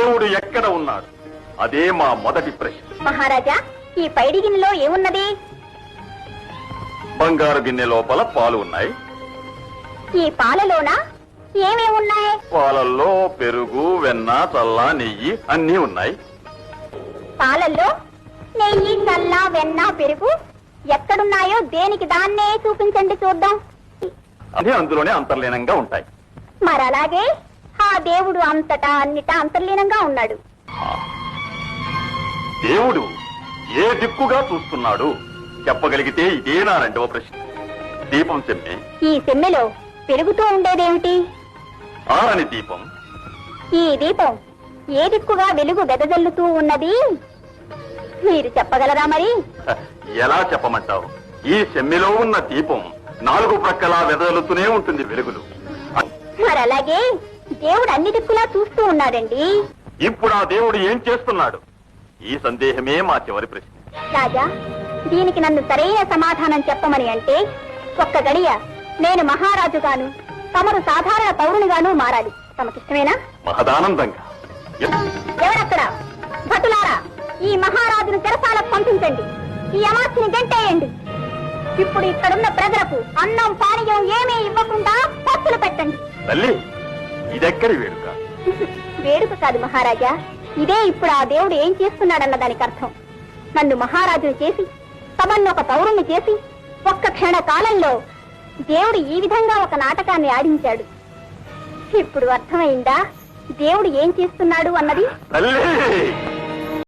దేవుడు ఎక్కడ ఉన్నాడు? అదే మా మొదటి ప్రశ్న. మహారాజా, ఈ పైడి గిన్నెలో ఏమున్నది? బంగారు గిన్నె లోపల పాలు ఉన్నాయి. ఈ పాలలోనా ఏమేమున్నాయి? పాలల్లో పెరుగు, వెన్న, చల్ల, నెయ్యి అన్నీ ఉన్నాయి. పాలల్లో నెయ్యి, చల్ల, వెన్న, పెరుగు ఎక్కడున్నాయో దేనికి దాన్నే చూపించండి చూద్దాం. అదే అందులోనే అంతర్లీనంగా ఉంటాయి. మరలాగే ఆ దేవుడు అంతటా అన్నిటా అంతర్లీనంగా ఉన్నాడు. దేవుడు ఏ దిక్కుగా చూస్తున్నాడు చెప్పగలిగితే ఇదే నా రెండవ ప్రశ్న. దీపం సెమ్మె. ఈ సెమ్మెలో పెరుగుతూ ఉండేదేమిటి? ఆరని దీపం. ఈ దీపం ఏ దిక్కుగా వెలుగు వెదజల్లుతూ ఉన్నది మీరు చెప్పగలరా మరి? ఎలా చెప్పమంటావు? ఈ సెమ్మెలో ఉన్న దీపం 4 ప్రక్కలా వెదజల్లుతూనే ఉంటుంది వెలుగులు. మరలాగే దేవుడు అన్ని దిక్కులా చూస్తూ ఉన్నాడండి. ఇప్పుడు ఆ దేవుడు ఏం చేస్తున్నాడు? ఈ సందేహమే మా చివరి ప్రశ్న. రాజా, దీనికి నన్ను సరైన సమాధానం చెప్పమని అంటే ఒక్క గడియ నేను మహారాజుగాను, తమరు సాధారణ పౌరునిగాను మారాలి. తమకిష్టమేనా? మహదానందంగా. ఎవరక్కడ? భటులారా, ఈ మహారాజును చెరసాలకు పంపించండి. ఈ అమాస్తిని గంటేయండి. ఇప్పుడు ఇక్కడున్న ప్రజలకు అన్నం పానీయం ఏమీ ఇవ్వకుండా పస్తులు పెట్టండి. తల్లి, ఇదెక్కడి వేడుక? వేడుక కాదు మహారాజా, ఇదే ఇప్పుడు ఆ దేవుడు ఏం చేస్తున్నాడన్న దానికి అర్థం. నన్ను మహారాజును చేసి, తమన్ను ఒక పౌరుణ్ణి చేసి, ఒక్క క్షణ కాలంలో దేవుడు ఈ విధంగా ఒక నాటకాన్ని ఆడించాడు. ఇప్పుడు అర్థమైందా దేవుడు ఏం చేస్తున్నాడు అన్నది? తల్లి